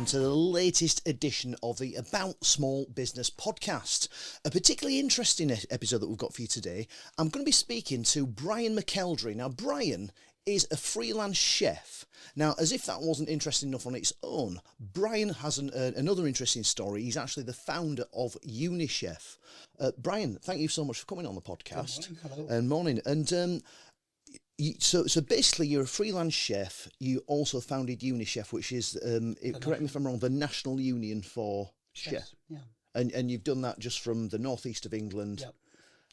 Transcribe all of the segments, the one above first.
welcome to the latest edition of the About Small Business podcast. A particularly interesting episode that we've got for you today. I'm going to be speaking to Brian McElderry. Now, Brian is a freelance chef. Now, as if that wasn't interesting enough on its own, Brian has another interesting story. He's actually the founder of UNICEF. Brian, thank you so much for coming on the podcast. Good morning. Hello. And morning. And So basically, you're a freelance chef. You also founded UNICEF, which is, correct me if I'm wrong, the National Union for Chefs. Yeah. And you've done that just from the northeast of England,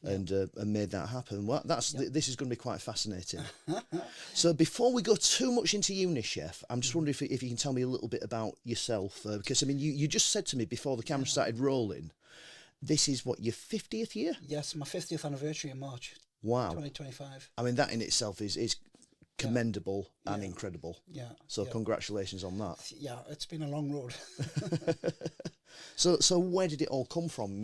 Yep. and made that happen. Well, this is going to be quite fascinating. So before we go too much into UNICEF, I'm just wondering if you can tell me a little bit about yourself, because I mean, you just said to me before the camera started rolling, this is what, your 50th year? Yes, my 50th anniversary in March. Wow. 2025. I mean, that in itself is commendable and incredible. Yeah. So congratulations on that. Yeah, it's been a long road. So where did it all come from?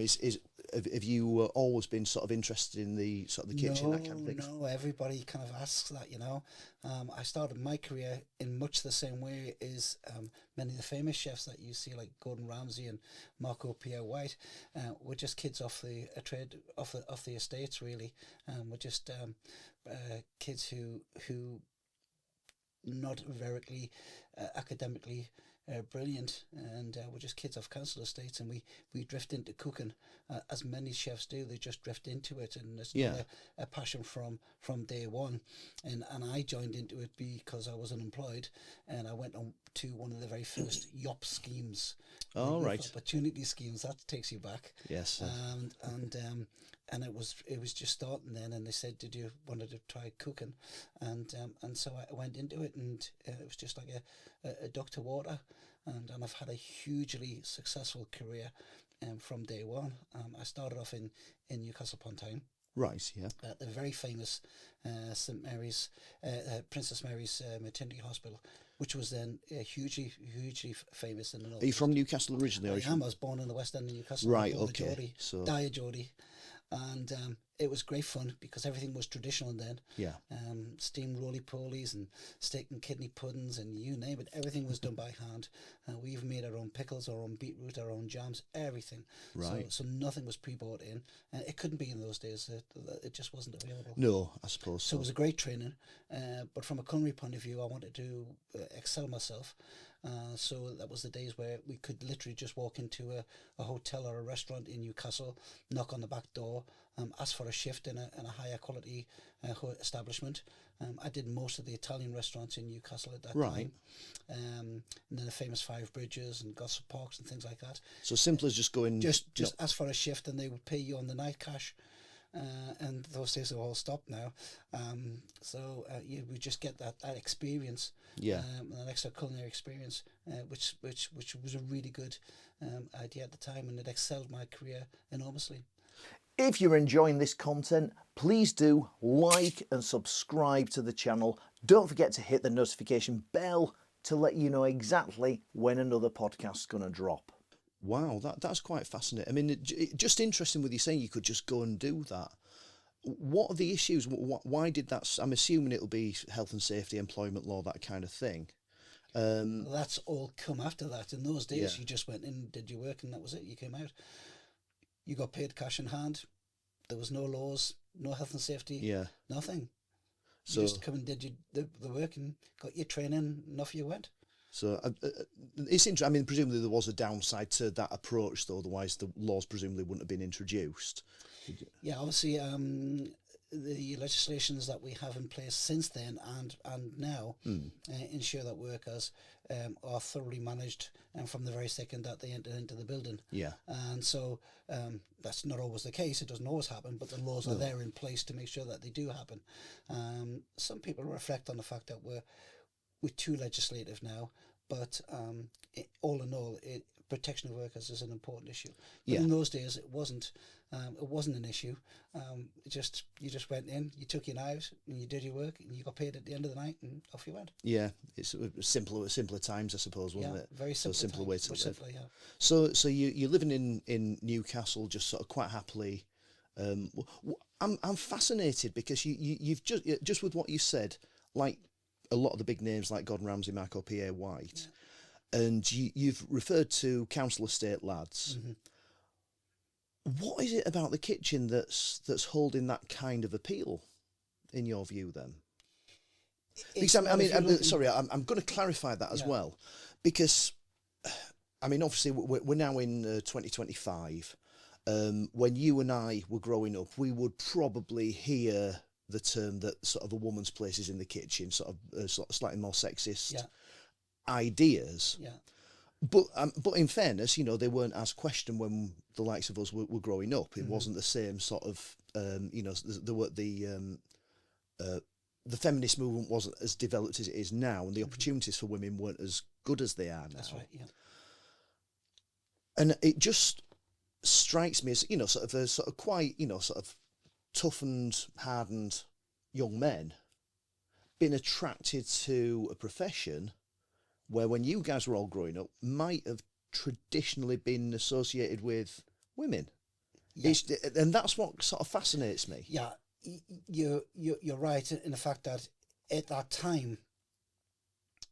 Have you always been sort of interested in the kitchen, that kind of thing? No, everybody kind of asks that, you know. I started my career in much the same way as many of the famous chefs that you see, like Gordon Ramsay and Marco Pierre White. We're just kids off the estates, really. We're just kids who not very academically brilliant, and we're just kids off council estates, and we drift into cooking, as many chefs do. They just drift into it, and it's a passion from day one. And I joined into it because I was unemployed, and I went on to one of the very first YOP schemes. Oh, right. Opportunity schemes, that takes you back. Yes. And it was just starting then, and they said, "Did you wanted to try cooking?" And so I went into it, and it was just like a duck to water, and I've had a hugely successful career from day one. I started off in Newcastle upon Tyne. Right. Yeah. At the very famous St Mary's, Princess Mary's Maternity Hospital, which was then hugely famous in the north. Are you from Newcastle originally? I was born in the West End of Newcastle. Right. Okay. Dyer Geordie. And it was great fun because everything was traditional then. Yeah. Steamed roly-polies and steak and kidney puddings and you name it. Everything was done by hand. We even made our own pickles, our own beetroot, our own jams, everything. Right. So nothing was pre-bought in. It couldn't be in those days. It just wasn't available. No, I suppose so. It was a great training. But from a culinary point of view, I wanted to excel myself. So that was the days where we could literally just walk into a hotel or a restaurant in Newcastle, knock on the back door, ask for a shift in a higher quality establishment. I did most of the Italian restaurants in Newcastle at that time. And then the famous Five Bridges and Gossip Parks and things like that. So simple as just going... Just ask for a shift and they would pay you on the night cash. And those days are all stopped now. We just get that experience, an extra culinary experience, which was a really good idea at the time, and it excelled my career enormously. If you're enjoying this content, please do like and subscribe to the channel. Don't forget to hit the notification bell to let you know exactly when another podcast's going to drop. Wow, that's quite fascinating. I mean, just interesting with you saying you could just go and do that. What are the issues? Why did that? I'm assuming it'll be health and safety, employment law, that kind of thing. That's all come after that. In those days, you just went in, did your work, and that was it. You came out. You got paid cash in hand. There was no laws, no health and safety, nothing. So you just come and did the work and got your training, and off you went. So it's interesting. I mean, presumably there was a downside to that approach, though. Otherwise, the laws presumably wouldn't have been introduced. Yeah, obviously, the legislations that we have in place since then and now ensure that workers are thoroughly managed from the very second that they enter into the building. Yeah. And so that's not always the case. It doesn't always happen, but the laws are there in place to make sure that they do happen. Some people reflect on the fact that we're too legislative now, but all in all, protection of workers is an important issue. But in those days, it wasn't an issue. You just went in, you took your knives, and you did your work, and you got paid at the end of the night, and off you went. Yeah, it's simpler times, I suppose, wasn't it? Very simple. So simpler way to live. Simpler, yeah. So you're living in Newcastle, just sort of quite happily. I'm fascinated because you've just with what you said, like a lot of the big names like Gordon Ramsay, Marco Pierre White. and you've referred to council estate lads. What is it about the kitchen that's holding that kind of appeal, in your view, then? Because I'm going to clarify that as well, because I mean, obviously we're now in 2025. When you and I were growing up, we would probably hear the term that sort of a woman's place is in the kitchen, sort of slightly more sexist ideas. Yeah. But in fairness, you know, they weren't as questioned when the likes of us were growing up. It wasn't the same sort of, you know, the feminist movement wasn't as developed as it is now, and the opportunities for women weren't as good as they are now. That's right, yeah. And it just strikes me as, you know, sort of quite, you know, sort of toughened, hardened young men being attracted to a profession where, when you guys were all growing up, might have traditionally been associated with women. Yeah. And that's what sort of fascinates me. Yeah. You're right in the fact that at that time,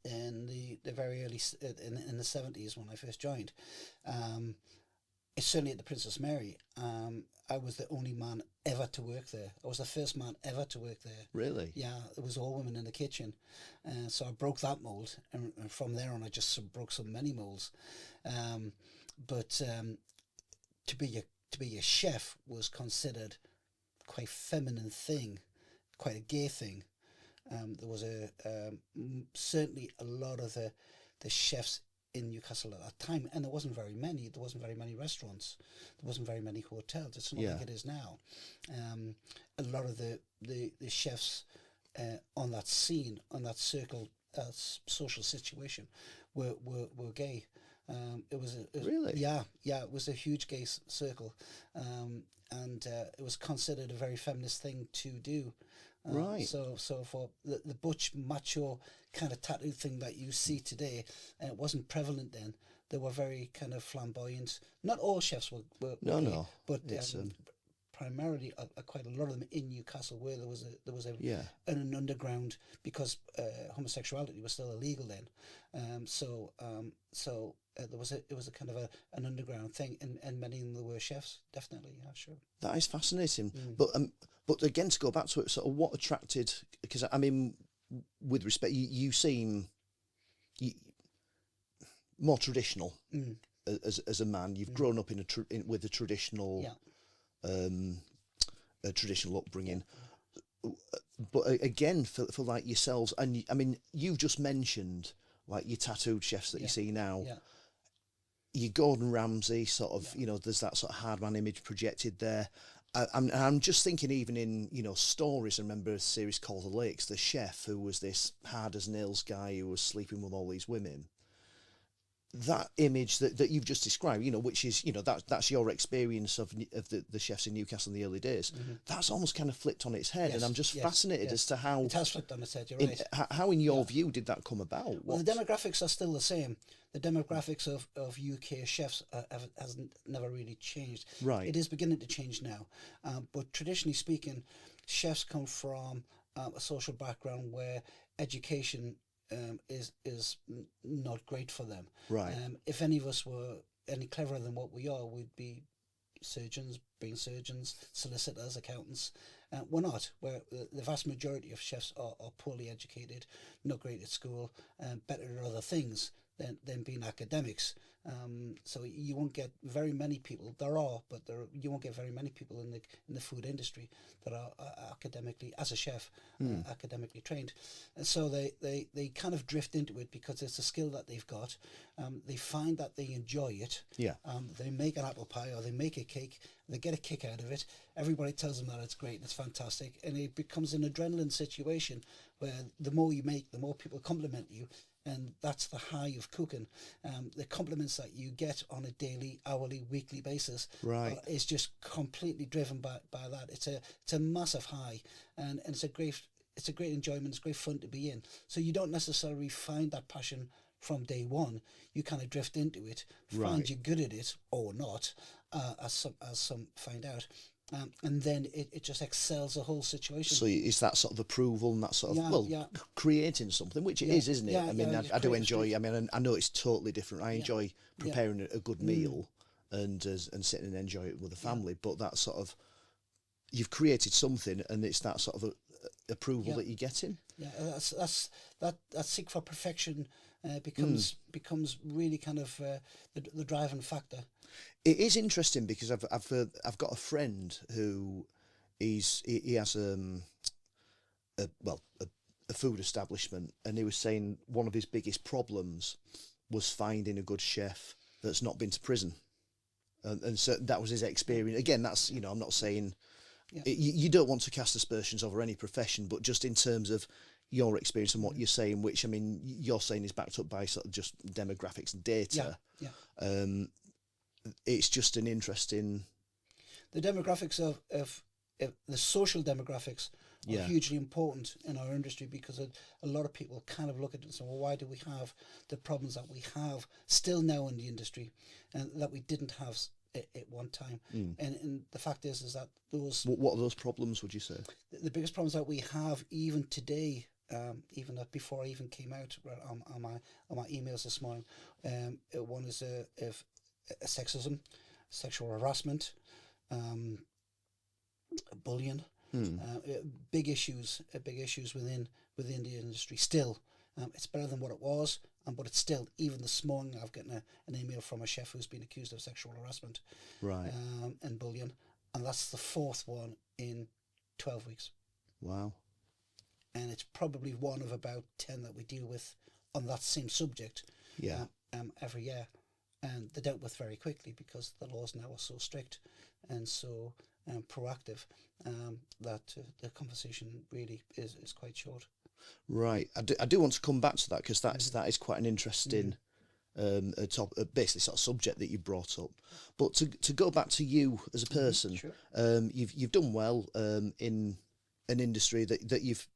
in the very early in the 70s when I first joined, it's certainly at the Princess Mary. I was the only man ever to work there. I was the first man ever to work there. Really? Yeah, it was all women in the kitchen, so I broke that mold, and from there on, I just broke so many molds. But to be a chef was considered quite feminine thing, quite a gay thing. There was certainly a lot of the chefs in Newcastle at that time, and there wasn't very many. There wasn't very many restaurants. There wasn't very many hotels. It's not like it is now. A lot of the chefs on that scene, on that circle, social situation, were gay. It was really? Yeah. It was a huge gay circle, and it was considered a very feminist thing to do. Right. So for the butch macho kind of tattoo thing that you see today, it wasn't prevalent then. They were very kind of flamboyant. Not all chefs were no, but primarily quite a lot of them in Newcastle, where there was an underground, because homosexuality was still illegal then. It was a kind of an underground thing, and many of them were chefs, definitely. Yeah, sure. That is fascinating. But again, to go back to it, sort of what attracted, because I mean, with respect, you seem more traditional as a man. You've grown up with a traditional, traditional upbringing. But again, for like yourselves, and I mean, you've just mentioned like your tattooed chefs that you see now. Yeah. Your Gordon Ramsay sort of, you know, there's that sort of hard man image projected there. I'm just thinking, even in, you know, stories. I remember a series called The Lakes, the chef who was this hard as nails guy who was sleeping with all these women. That image that you've just described, you know, which is, you know, that's your experience of the chefs in Newcastle in the early days. That's almost kind of flipped on its head, and I'm just fascinated as to how it has flipped on its head. You're right. How, in your view, did that come about? Well, the demographics are still the same. The demographics of UK chefs hasn't never really changed. Right. It is beginning to change now, but traditionally speaking, chefs come from a social background where education is not great for them. Right. If any of us were any cleverer than what we are, we'd be surgeons, brain surgeons, solicitors, accountants. We're not. The vast majority of chefs are poorly educated, not great at school, better at other things than being academics. So you won't get very many people. There are, but you won't get very many people in the food industry that are academically, as a chef, academically trained. And so they kind of drift into it because it's a skill that they've got. They find that they enjoy it. Yeah. They make an apple pie or they make a cake. They get a kick out of it. Everybody tells them that it's great and it's fantastic, and it becomes an adrenaline situation where the more you make, the more people compliment you. And that's the high of cooking. The compliments that you get on a daily, hourly, weekly basis is just completely driven by that. It's a massive high, and it's a great enjoyment. It's great fun to be in. So you don't necessarily find that passion from day one. You kind of drift into it, find you're good at it or not, as some find out. and then it just excels the whole situation. So it's that sort of approval and that sort of creating something, which it is, isn't it? Yeah, I mean, I do enjoy. I mean, I know it's totally different. I enjoy preparing a good meal and sitting and enjoy it with the family. But that sort of, you've created something, and it's that sort of approval that you're getting. Yeah, that seek for perfection becomes really kind of the driving factor. It is interesting because I've got a friend who he has a food establishment, and he was saying one of his biggest problems was finding a good chef that's not been to prison, and so that was his experience. Again, that's, I'm not saying you don't want to cast aspersions over any profession, but just in terms of your experience and what you're saying, which I mean you're saying is backed up by sort of just demographics and data. It's just an interesting. The demographics of the social demographics are hugely important in our industry, because a lot of people kind of look at it and say, well, why do we have the problems that we have still now in the industry, and that we didn't have at one time? And the fact is that those. What are those problems, would you say? The biggest problems that we have even today, even before I even came out on my emails this morning, one is sexism, sexual harassment, bullying, big issues within the industry. Still, it's better than what it was, but it's still, even this morning I've gotten an email from a chef who's been accused of sexual harassment, and bullying, and that's the fourth one in 12 weeks. Wow. And it's probably one of about 10 that we deal with on that same subject every year. And they're dealt with very quickly because the laws now are so strict and so proactive that the conversation really is quite short. Right. I do want to come back to that, because that is quite an interesting basically sort of subject that you brought up. But to go back to you as a person, you've done well in an industry that you've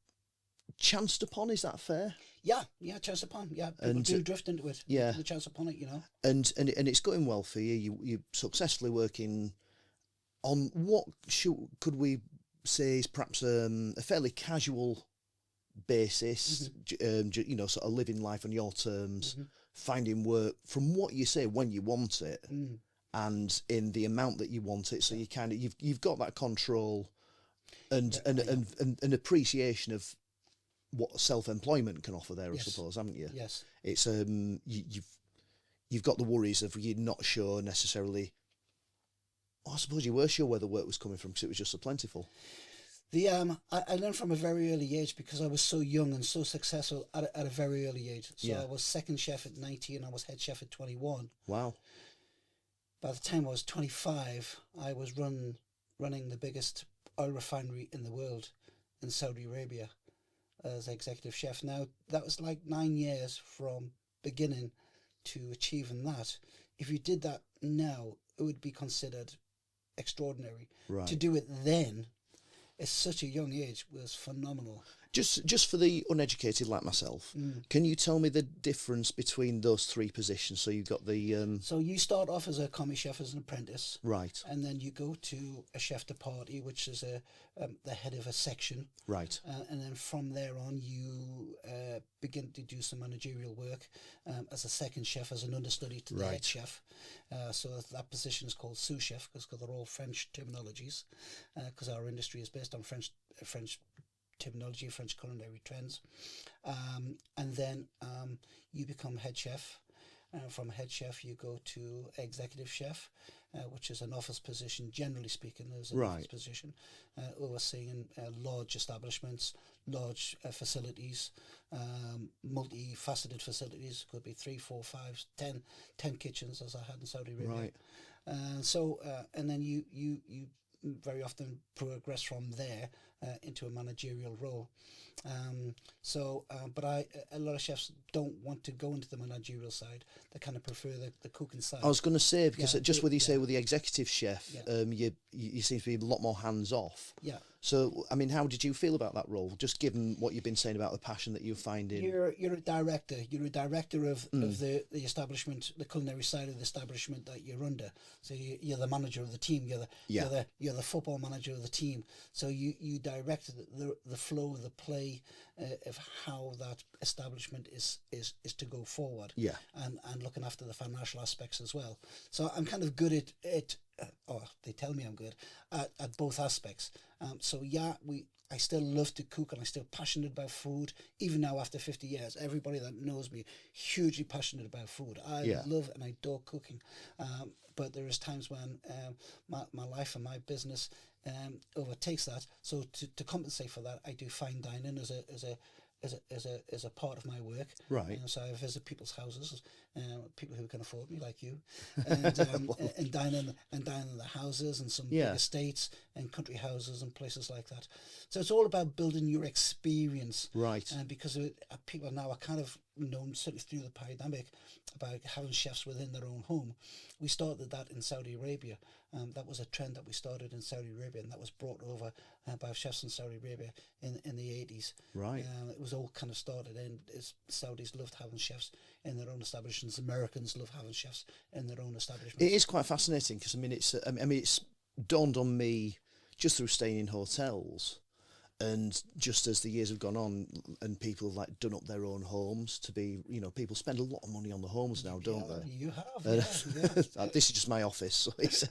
chanced upon. Is that fair? Yeah, chanced upon. Yeah, people do drift into it. Yeah, the chance upon it, And it's going well for you. You're successfully working on what could we say is perhaps a fairly casual basis. Sort of living life on your terms, finding work from what you say when you want it, and in the amount that you want it. So you kind of you've got that control, and an appreciation of what self-employment can offer there, I suppose, haven't you? Yes. It's you've got the worries of you're not sure necessarily. I suppose you were sure where the work was coming from because it was just so plentiful. I learned from a very early age, because I was so young and so successful at a very early age. So I was second chef at 19, I was head chef at 21. Wow. By the time I was 25, I was running the biggest oil refinery in the world in Saudi Arabia as executive chef. Now, that was like 9 years from beginning to achieving that. If you did that now, it would be considered extraordinary. Right. To do it then, at such a young age, was phenomenal. Just for the uneducated like myself, can you tell me the difference between those three positions? So you've got the... So you start off as a commis chef, as an apprentice. Right. And then you go to a chef de partie, which is the head of a section. Right. And then from there on, you begin to do some managerial work as a second chef, as an understudy to the head chef. So that position is called sous chef, because they're all French terminologies, because our industry is based on French terminology, French culinary trends. And then you become head chef. From head chef, you go to executive chef, which is an office position, generally speaking, is an office position, overseeing large establishments, large facilities, multifaceted facilities. Could be 3, 4, 5, 10 kitchens, as I had in Saudi Arabia. Right. And then you very often progress from there into a managerial role. But a lot of chefs don't want to go into the managerial side. They kind of prefer the cooking side. I was going to say, because just what you say yeah. with the executive chef, you seem to be a lot more hands off. Yeah. So, I mean, how did you feel about that role? Just given what you've been saying about the passion that you're finding. You're a director. You're a director of the establishment, the culinary side of the establishment that you're under. So you're the manager of the team. You're the football manager of the team. So you direct the flow of the play of how that establishment is to go forward. Yeah. And looking after the financial aspects as well. So I'm kind of good at it. They tell me I'm good at both aspects. I still love to cook, and I'm still passionate about food, even now after 50 years. Everybody that knows me, hugely passionate about food. I love and I adore cooking. But there is times when my life and my business overtakes that. So to compensate for that, I do fine dining as a part of my work. Right. So I visit people's houses, people who can afford me, like you, and dine in the houses and some big estates and country houses and places like that. So it's all about building your experience. Right. And because people now are kind of known, certainly through the pandemic, about having chefs within their own home. We started that in Saudi Arabia. That was a trend that we started in Saudi Arabia, and that was brought over by chefs in Saudi Arabia in the 80s. Right. It was all kind of started in. Saudis loved having chefs in their own establishments. Americans love having chefs in their own establishments. It is quite fascinating because it's dawned on me just through staying in hotels. And just as the years have gone on and people have like done up their own homes to be, people spend a lot of money on the homes now, don't they? You have, This is just my office, so it's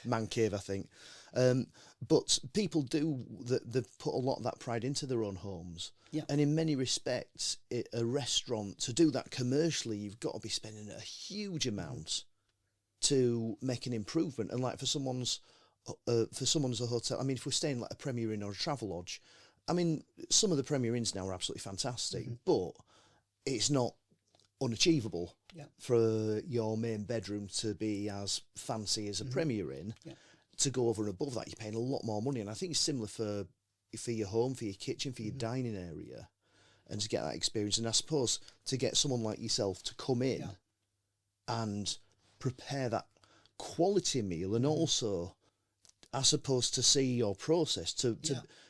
man cave, I think. But people do, they've put a lot of that pride into their own homes. Yeah. And in many respects, a restaurant, to do that commercially, you've got to be spending a huge amount to make an improvement. And like for someone's a hotel, I mean, if we're staying like a Premier Inn or a Travelodge, I mean, some of the Premier Inns now are absolutely fantastic, but it's not unachievable for your main bedroom to be as fancy as a Premier Inn. Yeah. To go over and above that, you're paying a lot more money. And I think it's similar for your home, for your kitchen, for your dining area, and to get that experience. And I suppose to get someone like yourself to come in and prepare that quality meal, and also, I suppose, to see your process,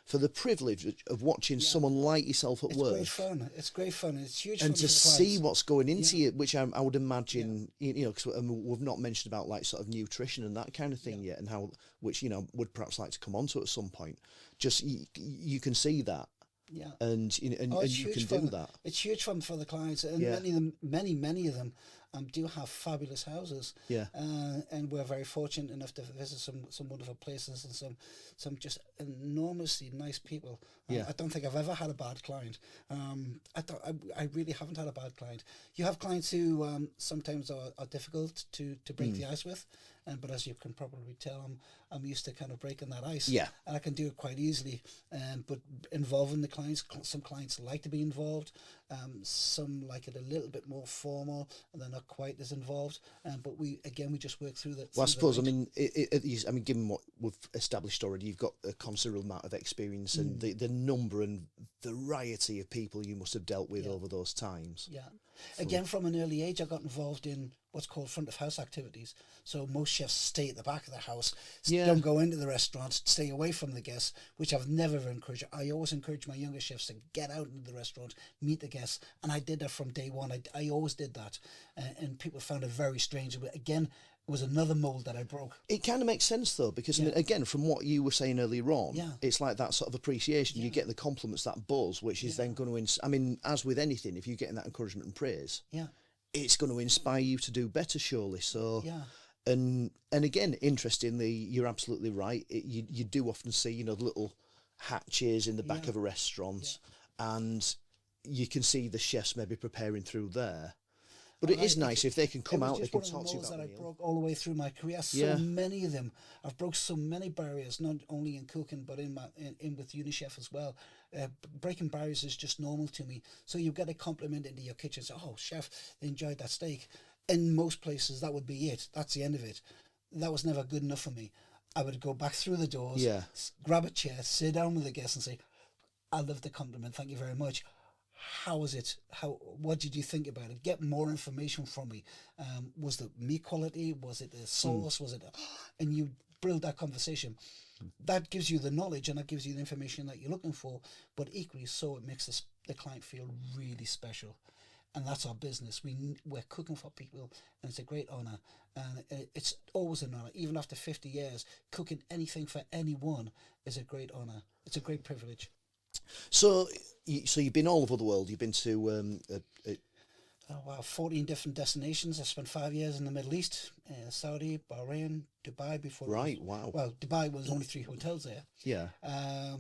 for the privilege of watching someone like yourself at work. It's great fun. It's huge fun. And to see what's going into it, which I would imagine, because we've not mentioned about like sort of nutrition and that kind of thing yet, and how, which, would perhaps like to come onto at some point. Just, you can see that. Yeah. And you can do that. It's huge fun for the clients, and many of them do have fabulous houses. Yeah. And we're very fortunate enough to visit some wonderful places and some just enormously nice people. I don't think I've ever had a bad client. I really haven't had a bad client. You have clients who sometimes are difficult to break the ice with. But as you can probably tell, I'm used to kind of breaking that ice. Yeah. And I can do it quite easily. But involving the clients, some clients like to be involved. Some like it a little bit more formal, and they're not quite as involved. But we just work through that. Well, I suppose, given what we've established already, you've got a considerable amount of experience and the number and variety of people you must have dealt with over those times. Yeah. Again, from an early age, I got involved in what's called front of house activities. So most chefs stay at the back of the house, don't go into the restaurant, stay away from the guests, which I've never encouraged. I always encourage my younger chefs to get out into the restaurant, meet the guests, and I did that from day one. I always did that, and people found it very strange. But again, it was another mold that I broke. It kind of makes sense though, because I mean, again, from what you were saying earlier on, it's like that sort of appreciation. You get the compliments, that buzz, which is then going to, as with anything, if you're getting that encouragement and praise, it's going to inspire you to do better, surely. So, and again, interestingly, you're absolutely right. You do often see, the little hatches in the back of a restaurant, and you can see the chefs maybe preparing through there. But it is nice if they can come out, they can talk to you about that I broke all the way through my career. So many of them. I've broke so many barriers, not only in cooking, but in with UNICEF as well. Breaking barriers is just normal to me. So you get a compliment into your kitchen. So, oh, chef, they enjoyed that steak. In most places, that would be it. That's the end of it. That was never good enough for me. I would go back through the doors, Yeah. grab a chair, sit down with the guest and say, I love the compliment, thank you very much. How was it? What did you think about it? Get more information from me. Was the meat quality? Was it the sauce? Was it? And you build that conversation. That gives you the knowledge and that gives you the information that you're looking for. But equally so, it makes the client feel really special. And that's our business. We're cooking for people, and it's a great honour. And it's always an honour. Even after 50 years, cooking anything for anyone is a great honour. It's a great privilege. So you've been all over the world. You've been to 14 different destinations. I spent 5 years in the Middle East, Saudi, Bahrain, Dubai before. Right, wow. Well, Dubai was only 3 hotels there. Yeah. I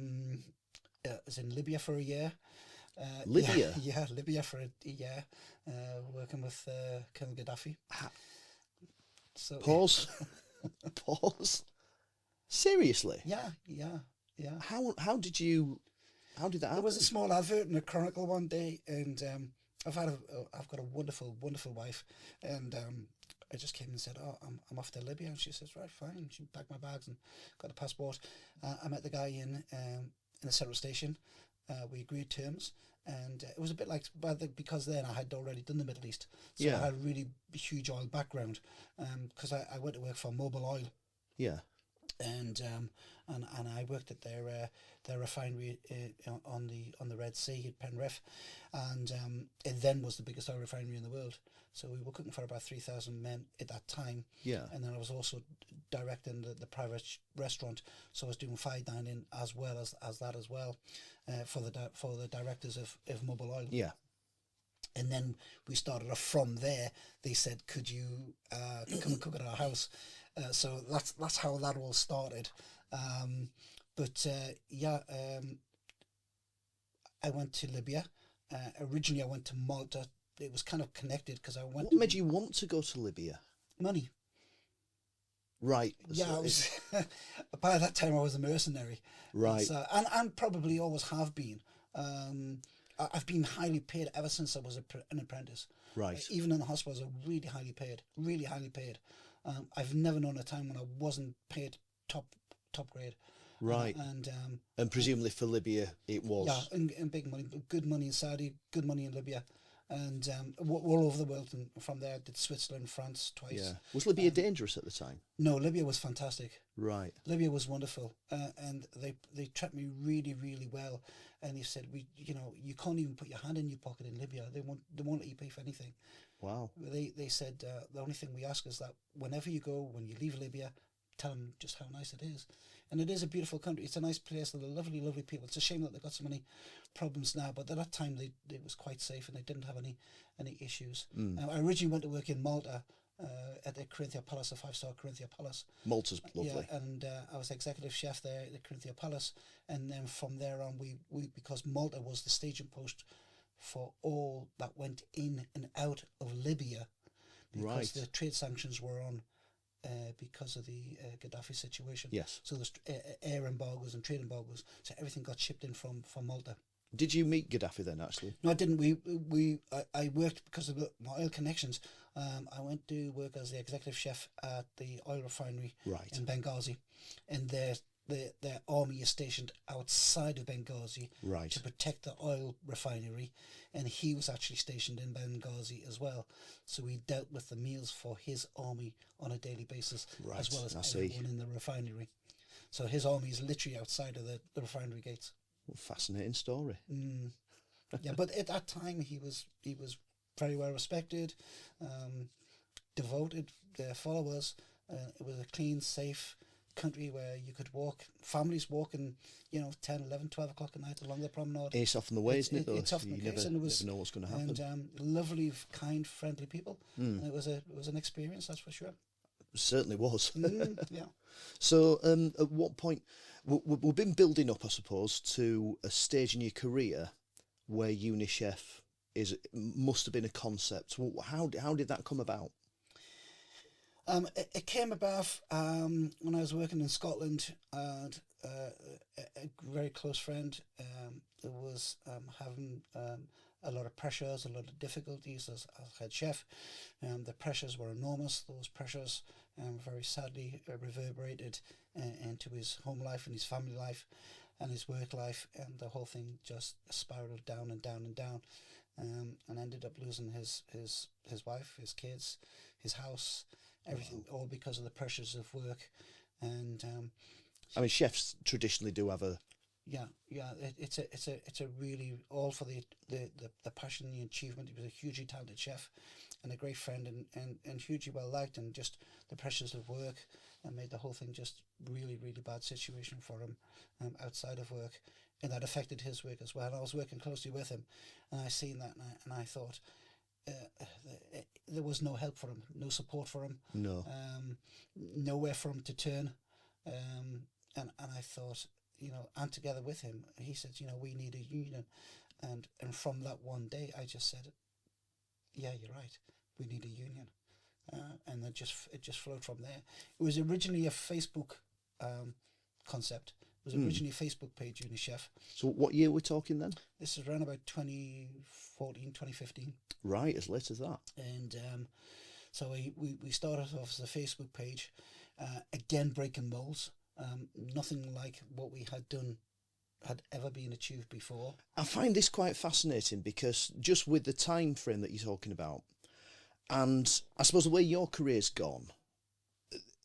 was in Libya for a year. Libya? Yeah, Libya for a year, working with Colonel Gaddafi. So Pause. Pause. Seriously? Yeah. How did that happen? There was a small advert in the Chronicle one day, and I've got a wonderful wife, and I just came and said, "Oh, I'm off to Libya," and she says, "Right, fine." She packed my bags and got a passport. I met the guy in a central station. We agreed terms, and it was a bit like, because then I had already done the Middle East, so I had a really huge oil background, because I went to work for Mobil Oil. Yeah. And I worked at their refinery on the Red Sea at Penrith, and it then was the biggest oil refinery in the world. So we were cooking for about 3,000 men at that time. Yeah. And then I was also directing the private restaurant, so I was doing fine dining as well as that as well, for the directors of Mobil Oil. Yeah. And then we started off from there. They said, "Could you come and cook at our house?" So that's how that all started. I went to Libya. Originally, I went to Malta. It was kind of connected because I went. What made you want to go to Libya? Money. Right. Yeah, So I was. By that time, I was a mercenary. Right. So, and probably always have been. I've been highly paid ever since I was an apprentice. Right. Even in the hospital, I was really highly paid. Really highly paid. I've never known a time when I wasn't paid top grade. Right. And presumably for Libya it was. Yeah, and big money, good money in Saudi, good money in Libya, and all over the world. And from there, I did Switzerland, France twice. Yeah. Was Libya dangerous at the time? No, Libya was fantastic. Right. Libya was wonderful, and they treated me really, really well. And they said, you can't even put your hand in your pocket in Libya. They won't let you pay for anything. Wow. They said the only thing we ask is that whenever you go, when you leave Libya, tell them just how nice it is. And it is a beautiful country. It's a nice place. They're lovely, lovely people. It's a shame that they've got so many problems now, but at that time it was quite safe and they didn't have any issues. I originally went to work in Malta at the Corinthia Palace, a 5-star Corinthia Palace. Malta's lovely. Yeah, and I was executive chef there at the Corinthia Palace, and then from there on, we because Malta was the staging post for all that went in and out of Libya, because the trade sanctions were on. Because of the Gaddafi situation. Yes. So there's air embargoes and trade embargoes. So everything got shipped in from Malta. Did you meet Gaddafi then, actually? No, I didn't. I worked because of my oil connections. I went to work as the executive chef at the oil refinery in Benghazi, and their army is stationed outside of Benghazi to protect the oil refinery, and he was actually stationed in Benghazi as well. So we dealt with the meals for his army on a daily basis, as well as everyone in the refinery. So his army is literally outside of the refinery gates. What a fascinating story. Yeah, but at that time he was very well respected, devoted followers. It was a clean, safe country where you could walk, families walking, 10, 11, 12 o'clock at night along the promenade. It's often the way, isn't it, though? It's often the case, and it was, never know what's going to happen. And lovely, kind, friendly people. And it was an experience, that's for sure. It certainly was. Yeah. So at what point, we've been building up, I suppose, to a stage in your career where UNICEF must have been a concept. How did that come about? It came about when I was working in Scotland, and a very close friend was having a lot of pressures, a lot of difficulties as head chef. The pressures were enormous. Those pressures very sadly reverberated into his home life and his family life and his work life, and the whole thing just spiraled down and down and down, and ended up losing his wife, his kids, his house, everything, all because of the pressures of work. And I mean, chefs traditionally do have a... it's a really, all for the passion and the achievement. He was a hugely talented chef and a great friend, and hugely well liked, and just the pressures of work and made the whole thing just really, really bad situation for him outside of work, and that affected his work as well. And I was working closely with him, and I seen that, and I thought there was no help for him, no support for him, nowhere for him to turn, and I thought, and together with him, he said, we need a union, and from that one day, I just said, yeah, you're right, we need a union, and it just flowed from there. It was originally a Facebook concept. It was originally a Facebook page, UNICEF. So what year we're talking then? This is around about 2014, 2015. Right, as late as that. And so we started off as a Facebook page, again breaking molds. Nothing like what we had ever been achieved before. I find this quite fascinating because just with the time frame that you're talking about, and I suppose the way your career's gone,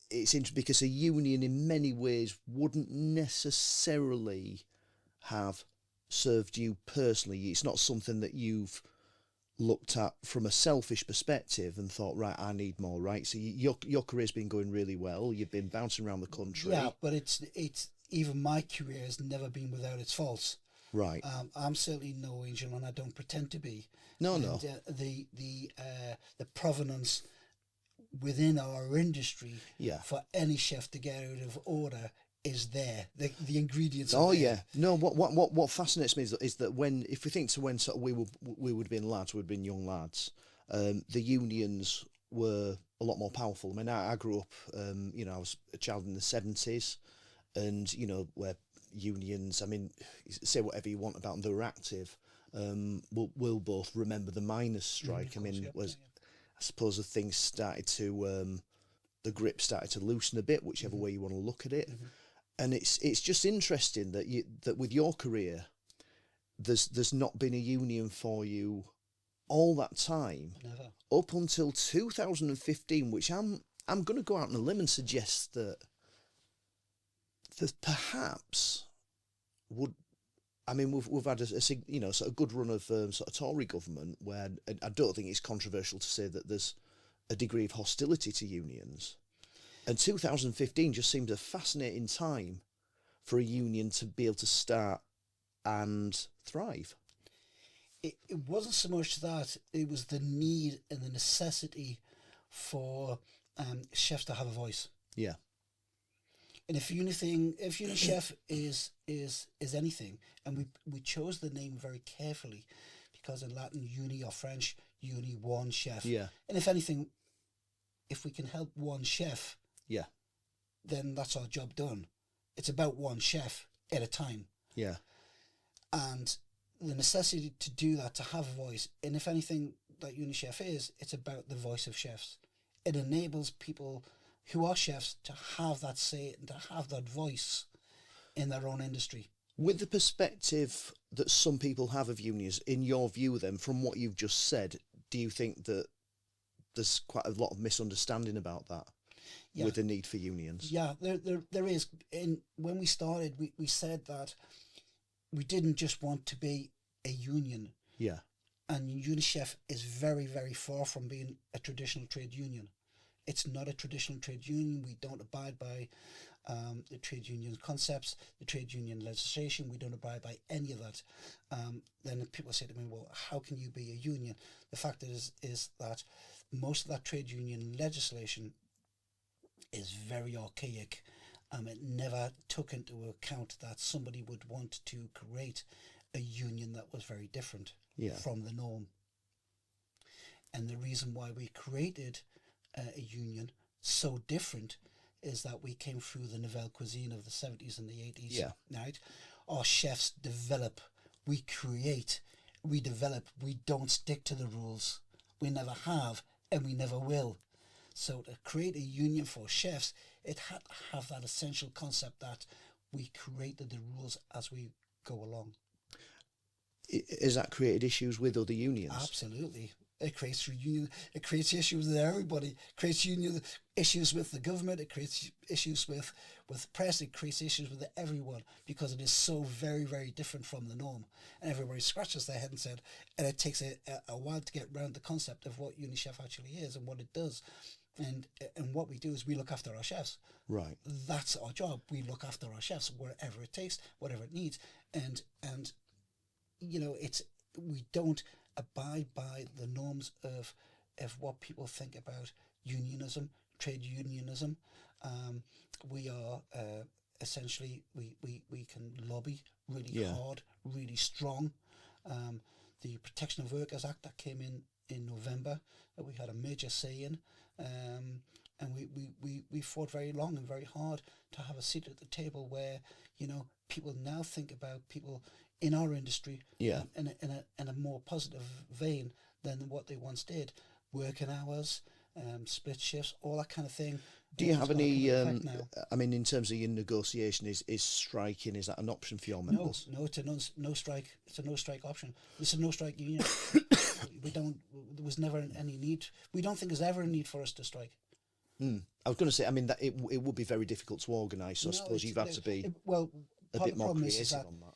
it's interesting because a union in many ways wouldn't necessarily have served you personally. It's not something that you've looked at from a selfish perspective and thought, right, I need more, right? So your career's been going really well. You've been bouncing around the country. Yeah, but it's even my career has never been without its faults. Right. I'm certainly no angel, and I don't pretend to be. No. The provenance within our industry for any chef to get out of order is there. The ingredients are there. Yeah. No, what fascinates me is that if we think to when sort of we would have been lads, we'd have been young lads, the unions were a lot more powerful. I mean, I grew up, I was a child in the 70s, and, where unions, I mean, say whatever you want about them, they were active. We'll both remember the miners' strike. I suppose the things started to, the grip started to loosen a bit, whichever way you want to look at it. Mm-hmm. And it's just interesting that with your career, there's not been a union for you all that time. Never. Up until 2015, which I'm going to go out on a limb and suggest that perhaps would. I mean, we've had a sort of good run of sort of Tory government where I don't think it's controversial to say that there's a degree of hostility to unions. And 2015 just seems a fascinating time for a union to be able to start and thrive. It wasn't so much that, it was the need and the necessity for chefs to have a voice. Yeah. And if UNICEF is anything, and we chose the name very carefully, because in Latin, uni, or French, uni, one chef. Yeah. And if anything, if we can help one chef, then that's our job done. It's about one chef at a time. Yeah. And the necessity to do that, to have a voice, and if anything that UNICEF is, it's about the voice of chefs. It enables people who are chefs to have that say and to have that voice in their own industry. With the perspective that some people have of unions, in your view then, from what you've just said, do you think that there's quite a lot of misunderstanding about that with the need for unions? Yeah, there is. And when we started, we said that we didn't just want to be a union. Yeah. And UNICEF is very, very far from being a traditional trade union. It's not a traditional trade union. We don't abide by the trade union concepts, the trade union legislation. We don't abide by any of that. Then people say to me, well, how can you be a union? The fact is that most of that trade union legislation is very archaic. It never took into account that somebody would want to create a union that was very different from the norm. And the reason why we created a union so different is that we came through the nouvelle cuisine of the 70s and the 80s. Yeah. Right? Our chefs develop, we create, we develop, we don't stick to the rules. We never have, and we never will. So to create a union for chefs, it had to have that essential concept that we created the rules as we go along. Has that created issues with other unions? Absolutely. It creates it creates issues with everybody. It creates issues with the government. It creates issues with press. It creates issues with everyone because it is so very, very different from the norm. And everybody scratches their head and said, and it takes a while to get around the concept of what UNICEF actually is and what it does. And what we do is we look after our chefs. Right. That's our job. We look after our chefs wherever it takes, whatever it needs. And you know, we don't abide by the norms of what people think about unionism, trade unionism. We are essentially we can lobby really hard, really strong. The Protection of Workers Act that came in November, we had a major say in, and we fought very long and very hard to have a seat at the table where, you know, people now think about people in our industry in a more positive vein than what they once did. Working hours, split shifts, all that kind of thing. Do you have any, I mean, in terms of your negotiation, is striking, is that an option for your members? No, it's a no strike. It's a no strike option. It's a no strike union. There was never any need. We don't think there's ever a need for us to strike. I was going to say, I mean, that it would be very difficult to organise, so I suppose you've had to be a bit more creative on that.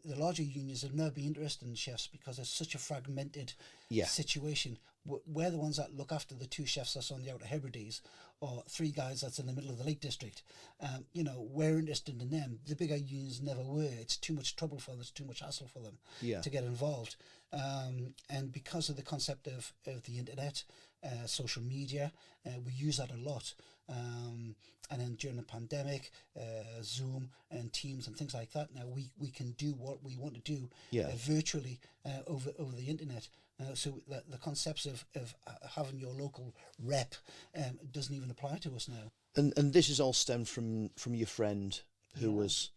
The larger unions have never been interested in chefs because it's such a fragmented situation. We're the ones that look after the 2 chefs that's on the Outer Hebrides or 3 guys that's in the middle of the Lake District. You know, we're interested in them. The bigger unions never were. It's too much trouble for them. It's too much hassle for them to get involved. And because of the concept of the internet, social media, we use that a lot. And then during the pandemic, Zoom and Teams and things like that, now we can do what we want to do virtually over the internet. So the concepts of having your local rep doesn't even apply to us now. And this is all stemmed from your friend who was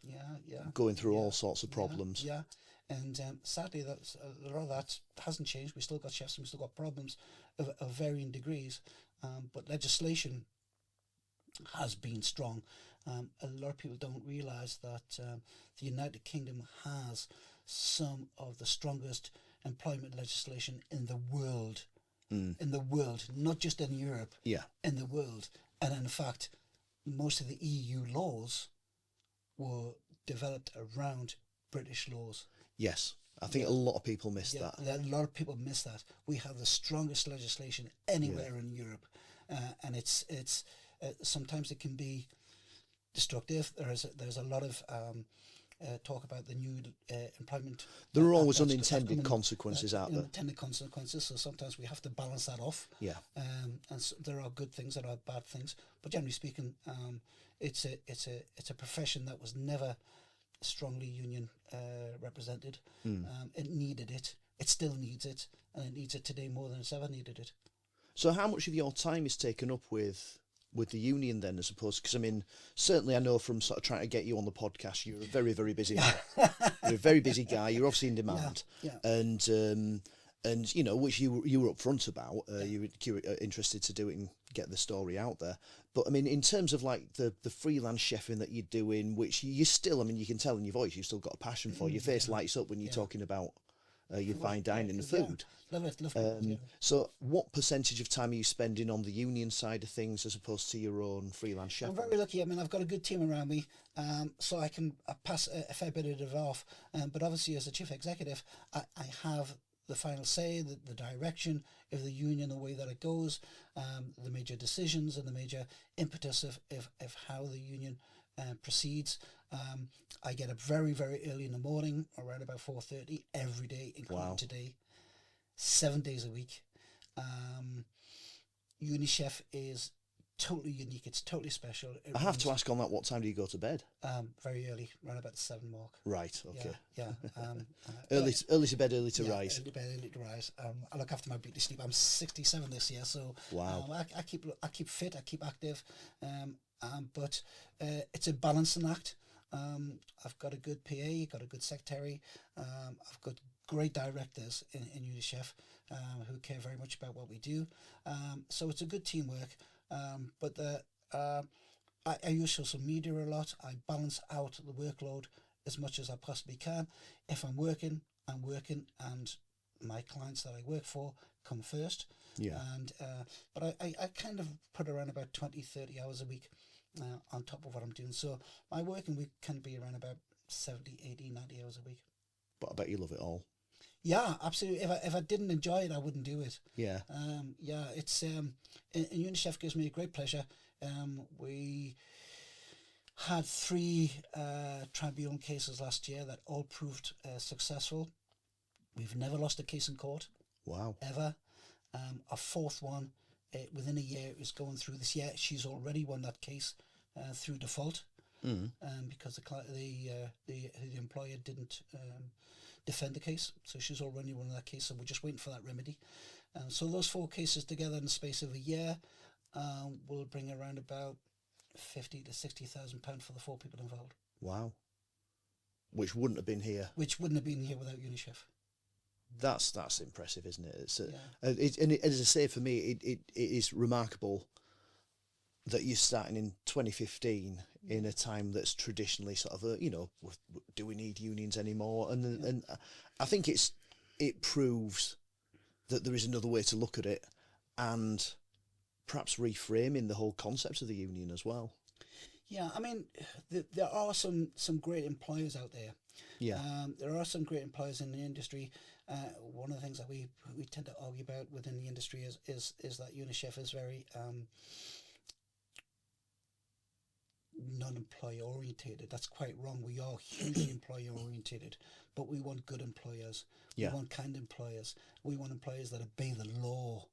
going through all sorts of problems. Yeah. And sadly, a lot of that hasn't changed. We still got chefs and we still got problems of varying degrees. But legislation has been strong. A lot of people don't realise that the United Kingdom has some of the strongest employment legislation in the world. In the world, not just in Europe. In the world. And in fact, most of the EU laws were developed around British laws. Yes, I think a lot of people miss that. A lot of people miss that. We have the strongest legislation anywhere in Europe, and it's sometimes it can be destructive. There's a lot of talk about the new employment. There are always unintended consequences out there. Unintended consequences. So sometimes we have to balance that off. And so there are good things, there are bad things, but generally speaking, it's a profession that was never strongly union represented. It needed it. It still needs it, and it needs it today more than it's ever needed it. So how much of your time is taken up with the union then, as opposed, because I mean, certainly I know from sort of trying to get you on the podcast, you're a very, very busy man. You're a very busy guy. You're obviously in demand, and you know, which you were upfront about. You were interested to do it and get the story out there. But I mean, in terms of like the freelance chefing that you're doing, which you still, I mean, you can tell in your voice, you've still got a passion for. Your face lights up when you're talking about your fine dining and food. Love it. So what percentage of time are you spending on the union side of things as opposed to your own freelance chef? I'm very lucky. I mean, I've got a good team around me, so I can pass a fair bit of it off. But obviously, as a chief executive, I have the final say, the direction of the union, the way that it goes, the major decisions and the major impetus of how the union proceeds. I get up very, very early in the morning, around about 4:30 every day, including today, 7 days a week. UNICEF is totally unique. It's totally special. I have to ask on that, what time do you go to bed? Very early, around about the 7 mark. Right, okay. Early to bed, early to rise. Early to bed, early to rise. I look after my beauty sleep. I'm 67 this year, so wow. I keep fit, I keep active, but it's a balancing act. I've got a good PA, got a good secretary. I've got great directors in UNICEF. who care very much about what we do. So it's a good teamwork. But I use social media a lot. I balance out the workload as much as I possibly can. If I'm working, and my clients that I work for come first. Yeah. And but I kind of put around about 20, 30 hours a week on top of what I'm doing. So my working week can be around about 70, 80, 90 hours a week. But I bet you love it all. Yeah, absolutely. If I didn't enjoy it, I wouldn't do it. Yeah. Yeah, it's and UNICEF gives me a great pleasure. We had 3 tribunal cases last year that all proved successful. We've never lost a case in court. Wow. Ever. Our 4th one within a year is going through this year. She's already won that case through default because the employer didn't defend the case. So she's already won that case. So we're just waiting for that remedy. So those 4 cases together in the space of a year will bring around about 50 to 60,000 pounds for the 4 people involved. Wow. Which wouldn't have been here. Which wouldn't have been here without UNICEF. That's impressive, isn't it? It's Yeah. as I say, for me, it is remarkable that you're starting in 2015 in a time that's traditionally sort of do we need unions anymore? And I think it proves that there is another way to look at it, and perhaps reframing the whole concept of the union as well. Yeah, I mean, there are some great employers out there. Yeah. There are some great employers in the industry. One of the things that we tend to argue about within the industry is that UNICEF is very non-employer orientated. That's quite wrong. We are hugely employer orientated, but we want good employers. Yeah. We want kind employers. We want employers that obey the law.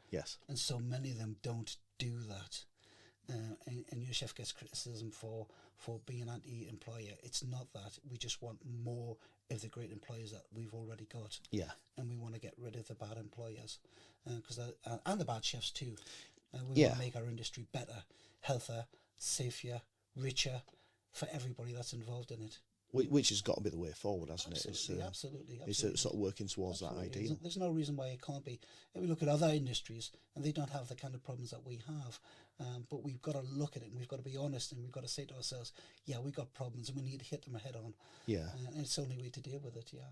Yes. And so many of them don't do that. And UNICEF gets criticism for being anti-employer. It's not that. We just want more of the great employers that we've already got. Yeah. And we want to get rid of the bad employers, and the bad chefs too. We want to make our industry better, healthier, safer, richer for everybody that's involved in it. Which has got to be the way forward, hasn't Absolutely, it? absolutely. It's sort of working towards that ideal. There's no reason why it can't be. If we look at other industries, and they don't have the kind of problems that we have, but we've got to look at it, and we've got to be honest, and we've got to say to ourselves, yeah, we got problems, and we need to hit them head on. Yeah. And it's the only way to deal with it, yeah.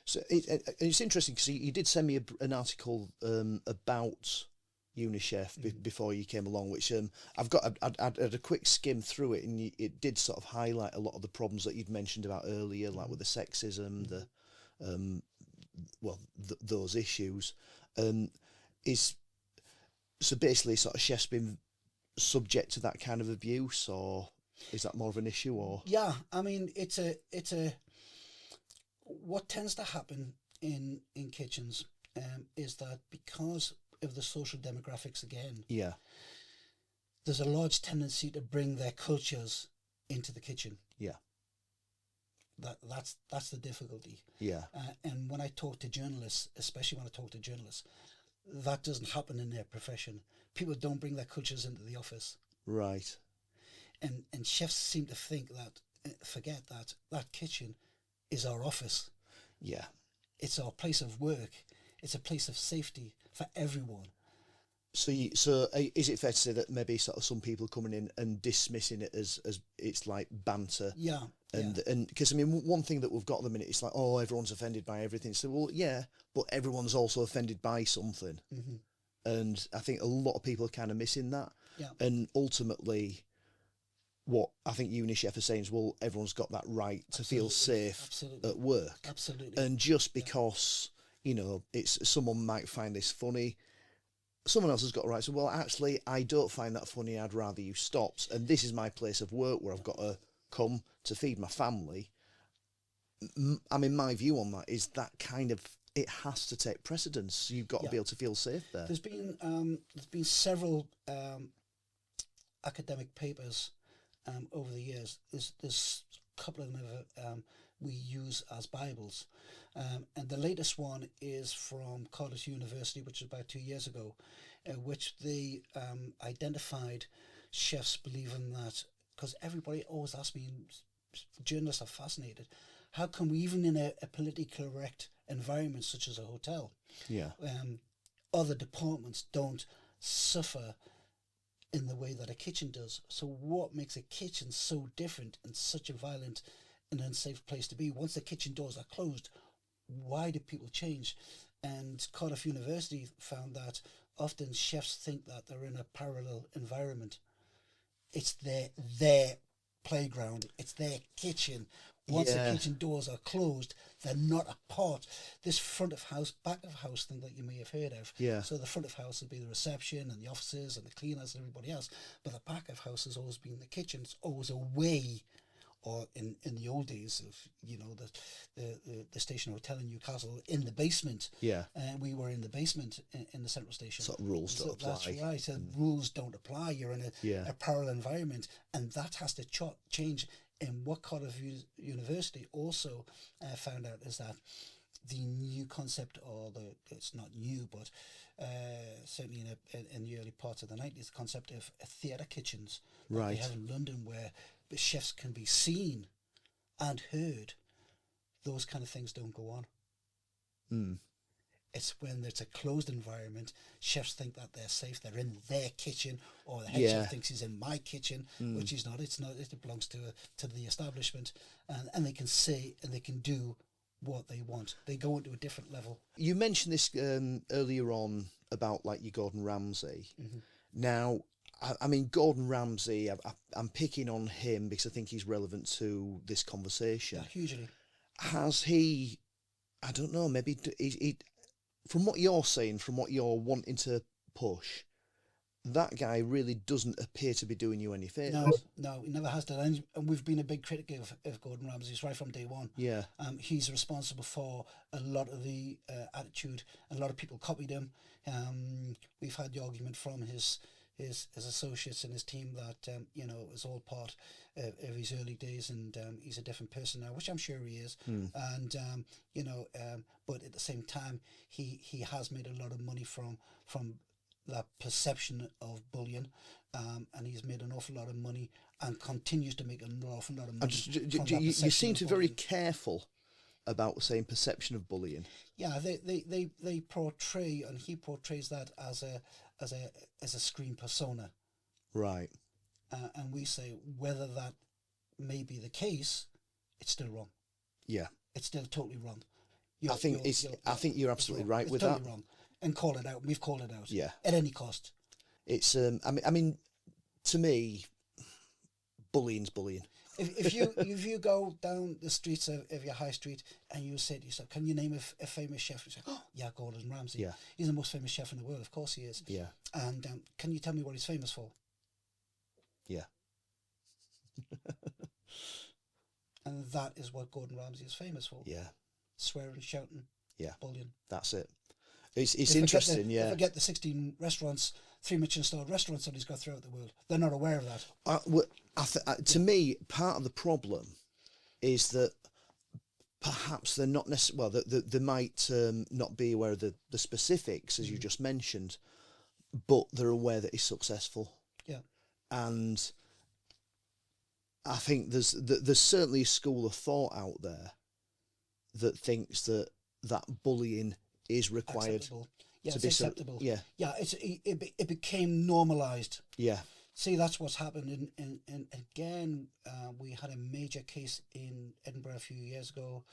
So it's interesting because you did send me an article about UNICEF before you came along, which I'd had a quick skim through it, and it did sort of highlight a lot of the problems that you'd mentioned about earlier, like with the sexism, those issues. Is so basically sort of chefs been subject to that kind of abuse, or is that more of an issue? Or yeah, I mean it's a what tends to happen in kitchens is that because of the social demographics again, yeah, there's a large tendency to bring their cultures into the kitchen. Yeah. That's the difficulty. Yeah. And when I talk to journalists, especially when I talk to journalists, that doesn't happen in their profession. People don't bring their cultures into the office. Right. And chefs seem to think forget that kitchen is our office. Yeah. It's our place of work. It's a place of safety for everyone. So is it fair to say that maybe sort of some people coming in and dismissing it as it's like banter? Yeah. And because I mean, one thing that we've got at the minute, it's like, oh, everyone's offended by everything. So well, yeah, but everyone's also offended by something. Mm-hmm. And I think a lot of people are kind of missing that. Yeah. And ultimately, what I think UNICEF is saying is, well, everyone's got that right to feel safe at work. Absolutely. And just because, it's someone might find this funny, someone else has got a right to say, well, actually, I don't find that funny. I'd rather you stopped. And this is my place of work where I've got to come to feed my family. I mean, my view on that is that kind of, it has to take precedence. You've got to be able to feel safe there. There's been several academic papers over the years. There's a couple of them we use as Bibles. And the latest one is from Cardiff University, which is about 2 years ago, which they identified chefs believing that, because everybody always asks me, journalists are fascinated, how come we, even in a politically correct environment such as a hotel. Yeah. Other departments don't suffer in the way that a kitchen does. So what makes a kitchen so different and such a violent and unsafe place to be? Once the kitchen doors are closed, why do people change? And Cardiff University found that often chefs think that they're in a parallel environment. It's their playground, it's their kitchen. Once the kitchen doors are closed, they're not a part. This front of house, back of house thing that you may have heard of. Yeah. So the front of house would be the reception and the offices and the cleaners and everybody else. But the back of house has always been the kitchen. It's always away. Or in the old days of, you know, the station hotel in Newcastle, in the basement. Yeah. And we were in the basement in the central station. Sort of rules don't apply. That's right. And rules don't apply. You're in a parallel environment, and that has to change. And what Cardiff University also found out is that the new concept, it's not new, but certainly in the early parts of the 90s, the concept of theatre kitchens that Right. they have in London, where the chefs can be seen and heard. Those kind of things don't go on. It's when it's a closed environment, chefs think that they're safe, they're in their kitchen, or the head chef thinks he's in my kitchen, which he's not. It's not. It belongs to the establishment, and they can say and they can do what they want. They go into a different level. You mentioned this earlier on about like your Gordon Ramsay. Now, I mean, Gordon Ramsay, I'm picking on him because I think he's relevant to this conversation. Yeah, hugely. Has he, I don't know, maybe he, from what you're saying, from what you're wanting to push, that guy really doesn't appear to be doing you any favours. No, he never has done. And we've been a big critic of Gordon Ramsay right from day one. Yeah. He's responsible for a lot of the attitude, and a lot of people copied him. We've had the argument from his associates and his team that you know, it was all part of his early days, and he's a different person now, which I'm sure he is. And you know, but at the same time, he has made a lot of money from that perception of bullying, and he's made an awful lot of money and continues to make an awful lot of money. You seem to be very careful about saying perception of bullying. Yeah, they portray, and he portrays that as a screen persona. Right. And we say whether that may be the case, it's still wrong. Yeah. It's still totally wrong. I think you're absolutely right with totally that. Wrong. And call it out. We've called it out. Yeah. At any cost. It's I mean, to me, bullying's bullying. If you go down the streets of your high street and you say to yourself, can you name a famous chef? You say, oh, yeah, Gordon Ramsay. Yeah. He's the most famous chef in the world. Of course he is. Yeah. And can you tell me what he's famous for? Yeah. And that is what Gordon Ramsay is famous for. Yeah. Swearing, shouting, Yeah. bullying. That's it. It's interesting, yeah. Forget the 16 restaurants, 3 Michelin-starred restaurants that he's got throughout the world. They're not aware of that. To me, part of the problem is that perhaps they're not necessarily, well, they might not be aware of the specifics, as you just mentioned, but they're aware that he's successful. Yeah. And I think there's certainly a school of thought out there that thinks that bullying is required. Acceptable. Yeah, to it's be acceptable. Yeah. Yeah, it became normalised. Yeah. See, that's what's happened. And again, we had a major case in Edinburgh a few years ago,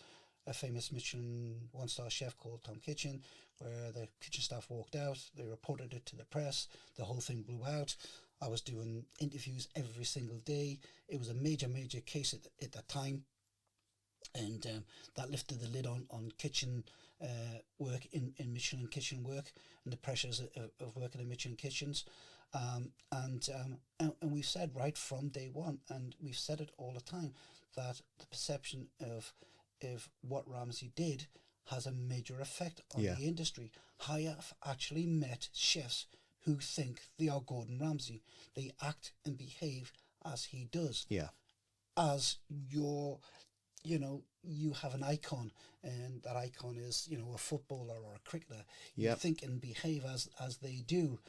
a famous Michelin one-star chef called Tom Kitchen, where the kitchen staff walked out. They reported it to the press. The whole thing blew out. I was doing interviews every single day. It was a major case at the time. And that lifted the lid on kitchen work in Michelin kitchen work and the pressures of working in Michelin kitchens. And we've said right from day one, and we've said it all the time, that the perception of what Ramsay did has a major effect on the industry. I have actually met chefs who think they are Gordon Ramsay. They act and behave as he does. Yeah. As you have an icon, and that icon is, a footballer or a cricketer. You think and behave as they do.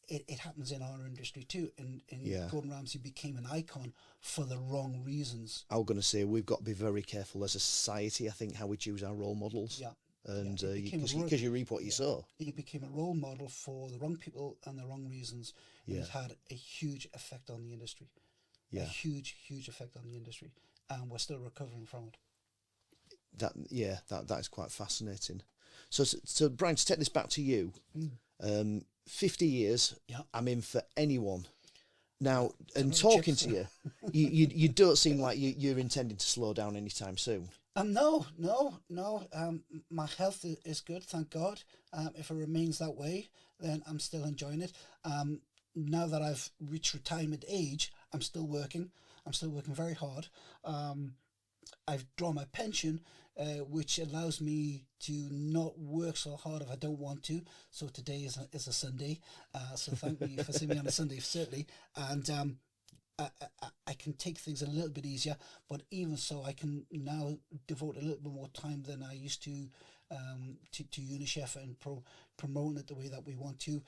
it happens in our industry too. And Yeah. Gordon Ramsay became an icon for the wrong reasons. I was going to say we've got to be very careful as a society, I think, how we choose our role models. Yeah. And Yeah, it became a because role- you reap what you sow. He became a role model for the wrong people and the wrong reasons. And Yeah. it had a huge effect on the industry. Yeah. A huge, huge effect on the industry. And we're still recovering from it. That is quite fascinating. So Brian, to take this back to you, 50 years. Yeah. I'm in for anyone. Now, and another talking chip. to you don't seem like you're intending to slow down anytime soon. No. My health is good, thank God. If it remains that way, then I'm still enjoying it. Now that I've reached retirement age, I'm still working. I'm still working very hard. I've drawn my pension, which allows me to not work so hard if I don't want to. So today is a Sunday. So thank you for seeing me on a Sunday, certainly. And I can take things a little bit easier, but even so, I can now devote a little bit more time than I used to UNICEF and promoting it the way that we want to.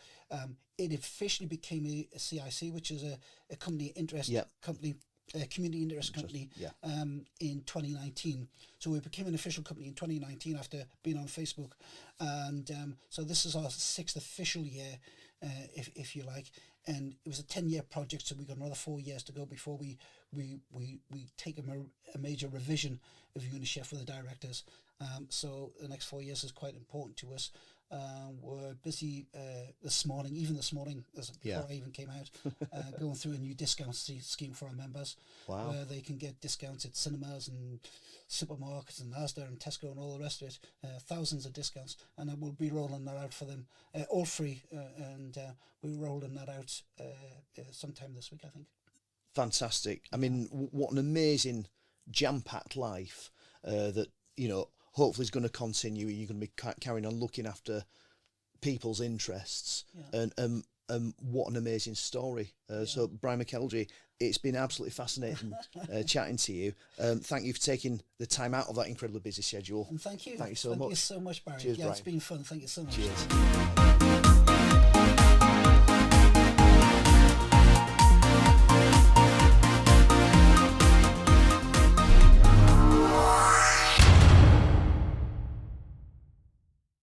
It officially became a CIC, which is a company interest company. A community interest company in 2019. So we became an official company in 2019 after being on Facebook, and so this is our 6th official year, if you like. And it was a 10-year project, so we got another 4 years to go before we take a major revision of UNICEF with the directors. So the next 4 years is quite important to us. We're busy this morning, before I even came out, going through a new discount scheme for our members. Wow. Where they can get discounts at cinemas and supermarkets and Asda and Tesco and all the rest of it, thousands of discounts, and then we'll be rolling that out for them, all free, and we're rolling that out sometime this week, I think. Fantastic. I mean, what an amazing jam-packed life that, hopefully is going to continue. You're going to be carrying on looking after people's interests, and what an amazing story. So Brian McElderry, it's been absolutely fascinating chatting to you. Thank you for taking the time out of that incredibly busy schedule. And thank you. Thank you so much. Thank you so much, Barry. Cheers, It's Brian. been fun. Thank you so much. Cheers.